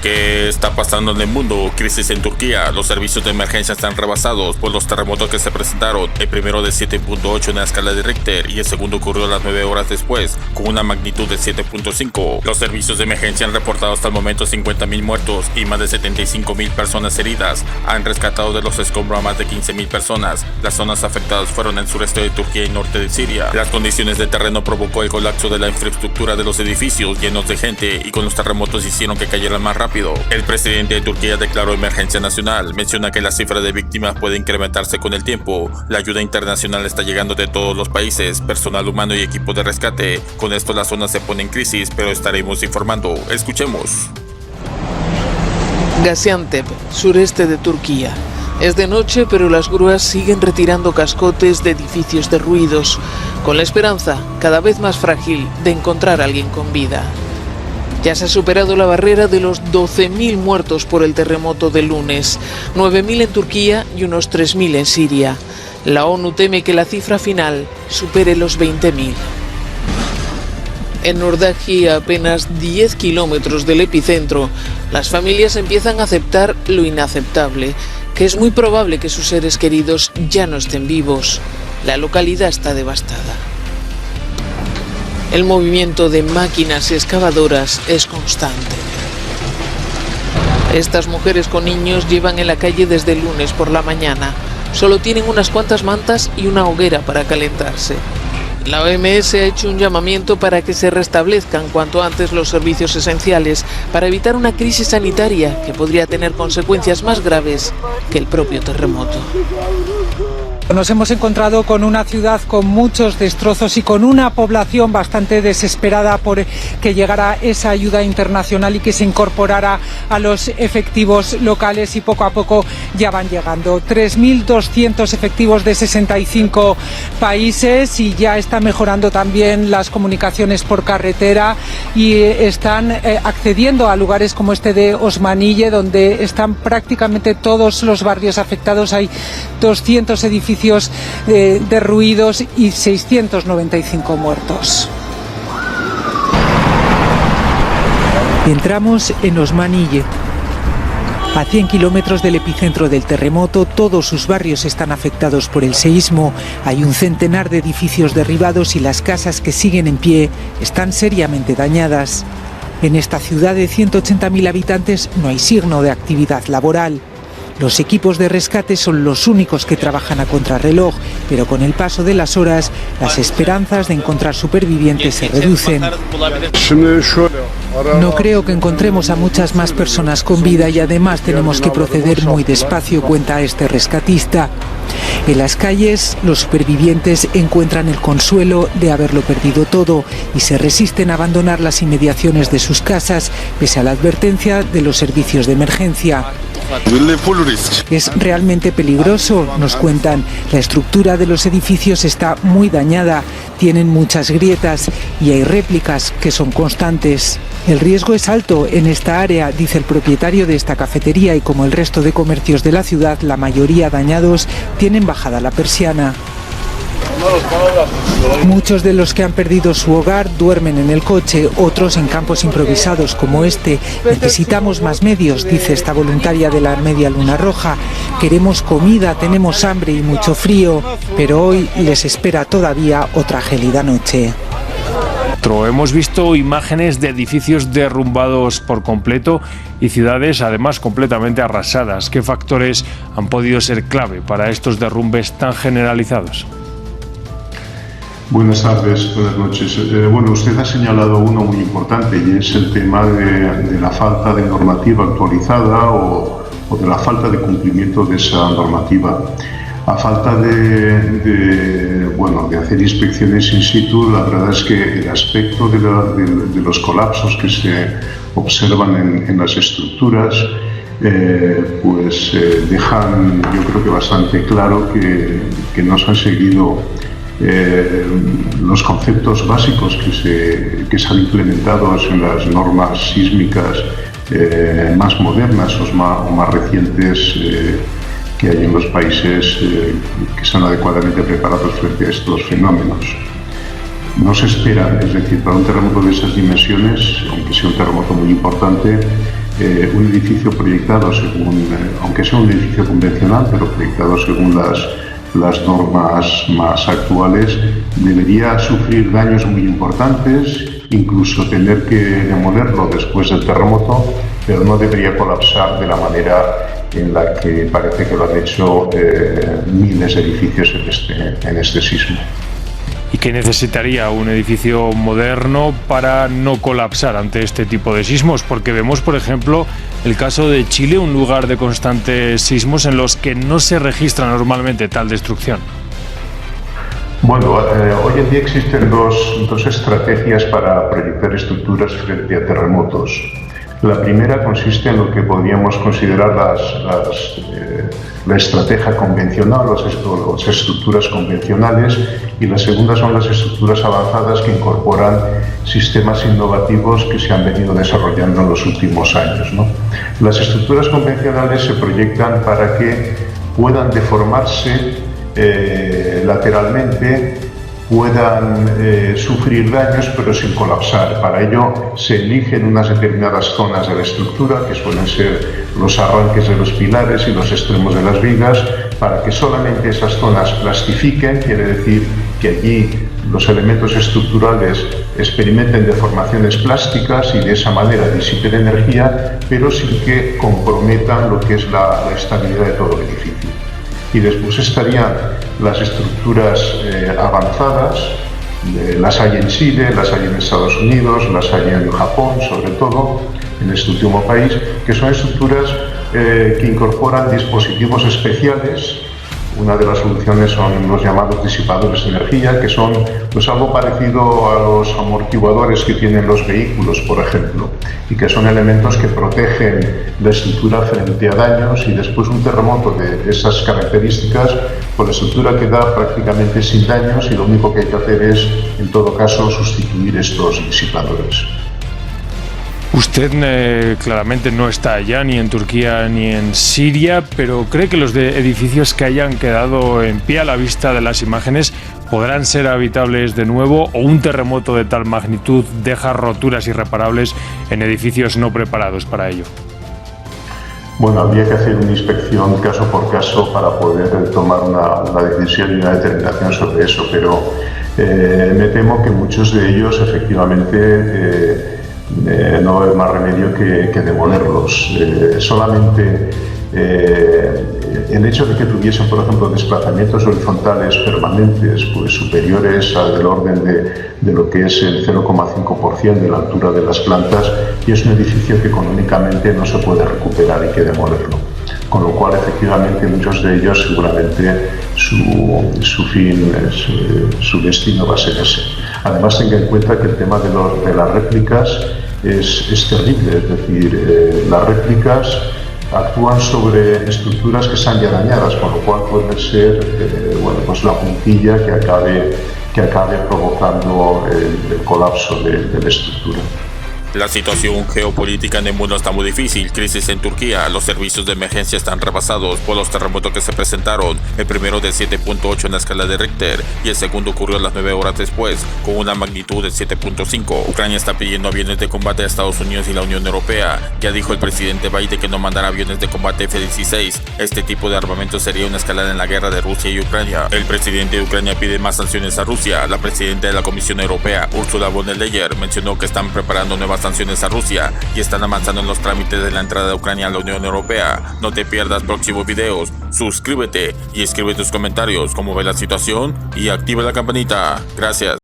¿Qué está pasando en el mundo? Crisis en Turquía. Los servicios de emergencia están rebasados por los terremotos que se presentaron. El primero de 7.8 en la escala de Richter y el segundo ocurrió a las 9 horas después, con una magnitud de 7.5. Los servicios de emergencia han reportado hasta el momento 50.000 muertos y más de 75.000 personas heridas. Han rescatado de los escombros a más de 15.000 personas. Las zonas afectadas fueron el sureste de Turquía y norte de Siria. Las condiciones de terreno provocó el colapso de la infraestructura de los edificios llenos de gente y con los terremotos hicieron que cayeran más rápido. El presidente de Turquía declaró emergencia nacional. Menciona que la cifra de víctimas puede incrementarse con el tiempo. La ayuda internacional está llegando de todos los países, personal humano y equipo de rescate. Con esto la zona se pone en crisis, pero estaremos informando. Escuchemos. Gaziantep, sureste de Turquía. Es de noche, pero las grúas siguen retirando cascotes de edificios derruidos, con la esperanza, cada vez más frágil, de encontrar a alguien con vida. Ya se ha superado la barrera de los 12.000 muertos por el terremoto del lunes, 9.000 en Turquía y unos 3.000 en Siria. La ONU teme que la cifra final supere los 20.000. En Nurdaki, a apenas 10 kilómetros del epicentro, las familias empiezan a aceptar lo inaceptable, que es muy probable que sus seres queridos ya no estén vivos. La localidad está devastada. El movimiento de máquinas excavadoras es constante. Estas mujeres con niños llevan en la calle desde el lunes por la mañana. Solo tienen unas cuantas mantas y una hoguera para calentarse. La OMS ha hecho un llamamiento para que se restablezcan cuanto antes los servicios esenciales para evitar una crisis sanitaria que podría tener consecuencias más graves que el propio terremoto. Nos hemos encontrado con una ciudad con muchos destrozos y con una población bastante desesperada por que llegara esa ayuda internacional y que se incorporara a los efectivos locales, y poco a poco ya van llegando. 3.200 efectivos de 65 países, y ya están mejorando también las comunicaciones por carretera y están accediendo a lugares como este de Osmaniye, donde están prácticamente todos los barrios afectados. Hay 200 edificios derruidos y 695 muertos. Entramos en Osmaniye. A 100 kilómetros del epicentro del terremoto, todos sus barrios están afectados por el seísmo. Hay un centenar de edificios derribados y las casas que siguen en pie están seriamente dañadas. En esta ciudad de 180.000 habitantes no hay signo de actividad laboral. Los equipos de rescate son los únicos que trabajan a contrarreloj, pero con el paso de las horas, las esperanzas de encontrar supervivientes se reducen. No creo que encontremos a muchas más personas con vida y además tenemos que proceder muy despacio, cuenta este rescatista. En las calles, los supervivientes encuentran el consuelo de haberlo perdido todo y se resisten a abandonar las inmediaciones de sus casas, pese a la advertencia de los servicios de emergencia. Es realmente peligroso, nos cuentan. La estructura de los edificios está muy dañada, tienen muchas grietas y hay réplicas que son constantes. El riesgo es alto en esta área, dice el propietario de esta cafetería, y como el resto de comercios de la ciudad, la mayoría dañados, tienen bajada la persiana. Muchos de los que han perdido su hogar duermen en el coche, otros en campos improvisados como este. Necesitamos más medios, dice esta voluntaria de la Media Luna Roja. Queremos comida, tenemos hambre y mucho frío, pero hoy les espera todavía otra gélida noche. Hemos visto imágenes de edificios derrumbados por completo y ciudades además completamente arrasadas. ¿Qué factores han podido ser clave para estos derrumbes tan generalizados? Buenas tardes, buenas noches. Bueno, usted ha señalado uno muy importante, y es el tema de la falta de normativa actualizada o de la falta de cumplimiento de esa normativa. A falta de hacer inspecciones in situ, la verdad es que el aspecto de los colapsos que se observan en las estructuras dejan, yo creo que bastante claro que no se han seguido los conceptos básicos que se han implementado en las normas sísmicas más modernas o más recientes que hay en los países que son adecuadamente preparados frente a estos fenómenos. No se espera, es decir, para un terremoto de esas dimensiones, aunque sea un terremoto muy importante, un edificio proyectado según, aunque sea un edificio convencional, pero proyectado según las normas más actuales, debería sufrir daños muy importantes, incluso tener que demolerlo después del terremoto, pero no debería colapsar de la manera en la que parece que lo han hecho miles de edificios en este sismo. ¿Y qué necesitaría un edificio moderno para no colapsar ante este tipo de sismos? Porque vemos, por ejemplo, el caso de Chile, un lugar de constantes sismos en los que no se registra normalmente tal destrucción. Bueno, hoy en día existen dos estrategias para proyectar estructuras frente a terremotos. La primera consiste en lo que podríamos considerar la estrategia convencional, las estructuras convencionales, y la segunda son las estructuras avanzadas que incorporan sistemas innovativos que se han venido desarrollando en los últimos años, ¿no? Las estructuras convencionales se proyectan para que puedan deformarse lateralmente, puedan sufrir daños pero sin colapsar. Para ello se eligen unas determinadas zonas de la estructura, que suelen ser los arranques de los pilares y los extremos de las vigas, para que solamente esas zonas plastifiquen, quiere decir que allí los elementos estructurales experimenten deformaciones plásticas y de esa manera disipen energía, pero sin que comprometan lo que es la estabilidad de todo el edificio. Y después estarían las estructuras avanzadas, las hay en Chile, las hay en Estados Unidos, las hay en Japón, sobre todo, en este último país, que son estructuras que incorporan dispositivos especiales. Una de las soluciones son los llamados disipadores de energía, que son pues algo parecido a los amortiguadores que tienen los vehículos, por ejemplo, y que son elementos que protegen la estructura frente a daños, y después un terremoto de esas características, pues la estructura queda prácticamente sin daños y lo único que hay que hacer es, en todo caso, sustituir estos disipadores. Usted claramente no está allá, ni en Turquía ni en Siria, pero ¿cree que los edificios que hayan quedado en pie a la vista de las imágenes podrán ser habitables de nuevo, o un terremoto de tal magnitud deja roturas irreparables en edificios no preparados para ello? Bueno, habría que hacer una inspección caso por caso para poder tomar una decisión y una determinación sobre eso, pero me temo que muchos de ellos efectivamente no va a haber más remedio que demolerlos. Solamente el hecho de que tuviesen, por ejemplo, desplazamientos horizontales permanentes pues superiores del orden de lo que es el 0,5% de la altura de las plantas, y es un edificio que económicamente no se puede recuperar, y que demolerlo. Con lo cual, efectivamente, muchos de ellos seguramente su fin, su destino va a ser ese. Además, tenga en cuenta que el tema de las réplicas es terrible, es decir, las réplicas actúan sobre estructuras que están ya dañadas, con lo cual puede ser pues la puntilla que acabe provocando el colapso de la estructura. La situación geopolítica en el mundo está muy difícil. Crisis en Turquía. Los servicios de emergencia están rebasados por los terremotos que se presentaron. El primero de 7.8 en la escala de Richter y el segundo ocurrió a las 9 horas después, con una magnitud de 7.5. Ucrania está pidiendo aviones de combate a Estados Unidos y la Unión Europea. Ya dijo el presidente Biden que no mandará aviones de combate F-16. Este tipo de armamento sería una escalada en la guerra de Rusia y Ucrania. El presidente de Ucrania pide más sanciones a Rusia. La presidenta de la Comisión Europea, Ursula von der Leyen, mencionó que están preparando nuevas sanciones a Rusia y están avanzando en los trámites de la entrada de Ucrania a la Unión Europea. No te pierdas próximos videos, suscríbete y escribe tus comentarios, cómo ve la situación y activa la campanita. Gracias.